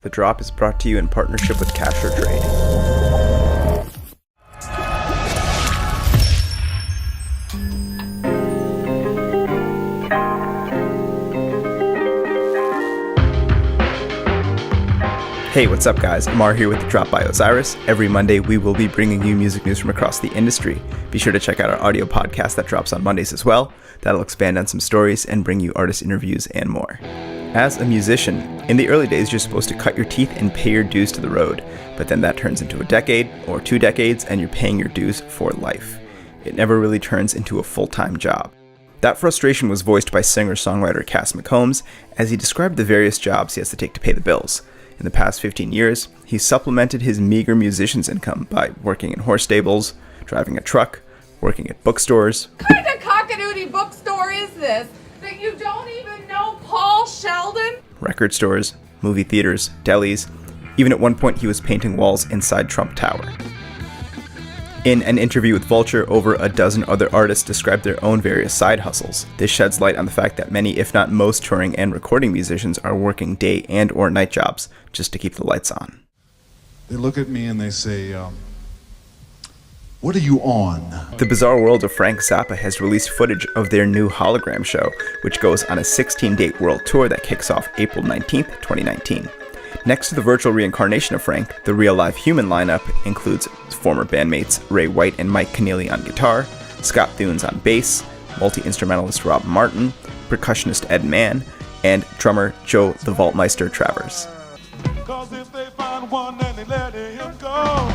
The Drop is brought to you in partnership with Cash or Trade. Hey, what's up guys? Amar here with The Drop by Osiris. Every Monday we will be bringing you music news from across the industry. Be sure to check out our audio podcast that drops on Mondays as well. That'll expand on some stories and bring you artist interviews and more. As a musician, in the early days you're supposed to cut your teeth and pay your dues to the road, but then that turns into a decade or 2 decades and you're paying your dues for life. It never really turns into a full-time job. That frustration was voiced by singer-songwriter Cass McCombs as he described the various jobs he has to take to pay the bills. In the past 15 years, he supplemented his meager musician's income by working in horse stables, driving a truck, working at bookstores. What kind of cockadoodie bookstore is this? That you don't even know Paul Sheldon? Record stores, movie theaters, delis. Even at one point he was painting walls inside Trump Tower. In an interview with Vulture, over a dozen other artists described their own various side hustles. This sheds light on the fact that many, if not most, touring and recording musicians are working day and or night jobs just to keep the lights on. They look at me and they say, what are you on? The bizarre world of Frank Zappa has released footage of their new hologram show, which goes on a 16-date world tour that kicks off April 19th, 2019. Next to the virtual reincarnation of Frank, the real-life human lineup includes former bandmates Ray White and Mike Keneally on guitar, Scott Thunes on bass, multi-instrumentalist Rob Martin, percussionist Ed Mann, and drummer Joe the Vaultmeister Travers. Cause if they find one and they let him go,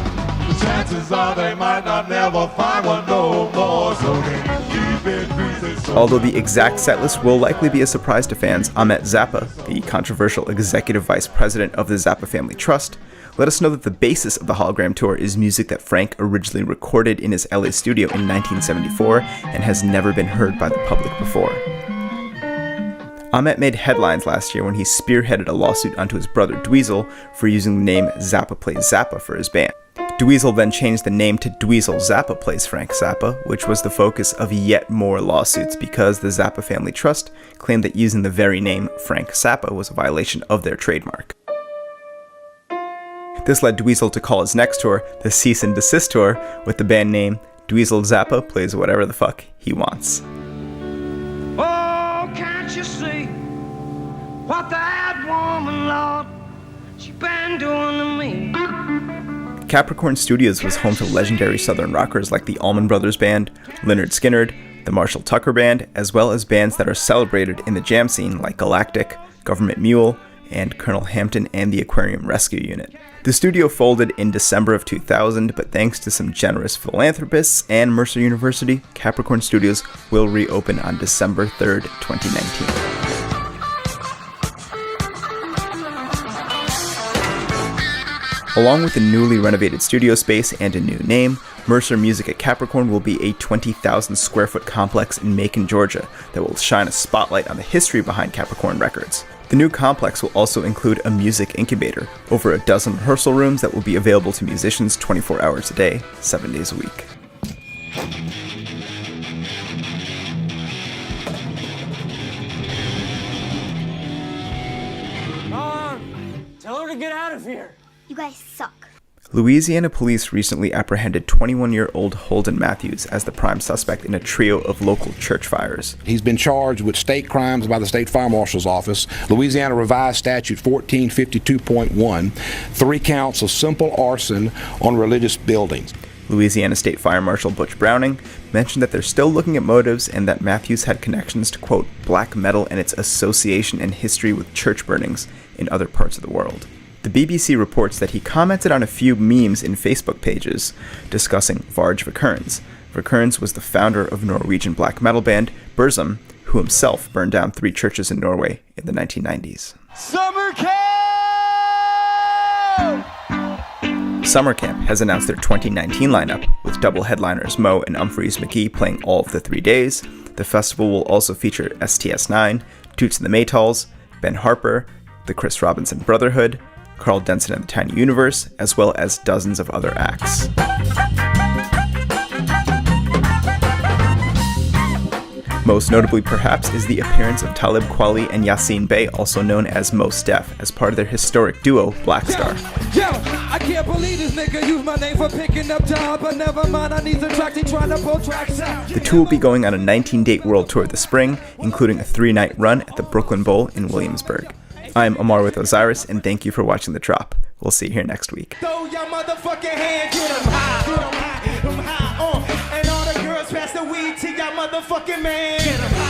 the chances are they might not never find one no more, so they keep it busy. Although the exact setlist will likely be a surprise to fans, Amar Sastry, the controversial executive vice president of the Zappa Family Trust, let us know that the basis of the hologram tour is music that Frank originally recorded in his LA studio in 1974 and has never been heard by the public before. Amar made headlines last year when he spearheaded a lawsuit onto his brother Dweezil for using the name Zappa Plays Zappa for his band. Dweezil then changed the name to Dweezil Zappa Plays Frank Zappa, which was the focus of yet more lawsuits because the Zappa Family Trust claimed that using the very name Frank Zappa was a violation of their trademark. This led Dweezil to call his next tour the Cease and Desist Tour, with the band name Dweezil Zappa Plays Whatever the Fuck He Wants. Oh, can't you see what that woman, Lord, she been doing to me? Capricorn Studios was home to legendary southern rockers like the Allman Brothers Band, Lynyrd Skynyrd, the Marshall Tucker Band, as well as bands that are celebrated in the jam scene like Galactic, Government Mule, and Colonel Hampton and the Aquarium Rescue Unit. The studio folded in December of 2000, but thanks to some generous philanthropists and Mercer University, Capricorn Studios will reopen on December 3rd, 2019. Along with the newly renovated studio space and a new name, Mercer Music at Capricorn will be a 20,000 square foot complex in Macon, Georgia that will shine a spotlight on the history behind Capricorn Records. The new complex will also include a music incubator, over a dozen rehearsal rooms that will be available to musicians 24 hours a day, 7 days a week. Tell her to get out of here. You guys suck. Louisiana police recently apprehended 21-year-old Holden Matthews as the prime suspect in a trio of local church fires. He's been charged with state crimes by the State Fire Marshal's Office, Louisiana Revised Statute 1452.1, 3 counts of simple arson on religious buildings. Louisiana State Fire Marshal Butch Browning mentioned that they're still looking at motives and that Matthews had connections to, quote, black metal and its association and history with church burnings in other parts of the world. The BBC reports that he commented on a few memes in Facebook pages discussing Varg Vikernes. Vikernes was the founder of Norwegian black metal band Burzum, who himself burned down 3 churches in Norway in the 1990s. Summercamp has announced their 2019 lineup, with double headliners Mo and Umphreys McGee playing all of the 3 days. The festival will also feature STS9, Toots and the Maytals, Ben Harper, the Chris Robinson Brotherhood, Carl Denson and the Tiny Universe, as well as dozens of other acts. Most notably, perhaps, is the appearance of Talib Kweli and Yasin Bey, also known as Mos Def, as part of their historic duo, Blackstar. Yo, I can't believe this nigga used my name for picking up job, but never mind, I need some tracks, he trying to pull tracks out. The two will be going on a 19-date world tour this spring, including a 3-night run at the Brooklyn Bowl in Williamsburg. I'm Amar with Osiris, and thank you for watching The Drop. We'll see you here next week. Throw your motherfucking hands, get 'em high, get 'em high, and all the girls pass the weed to your motherfucking man. Get 'em high.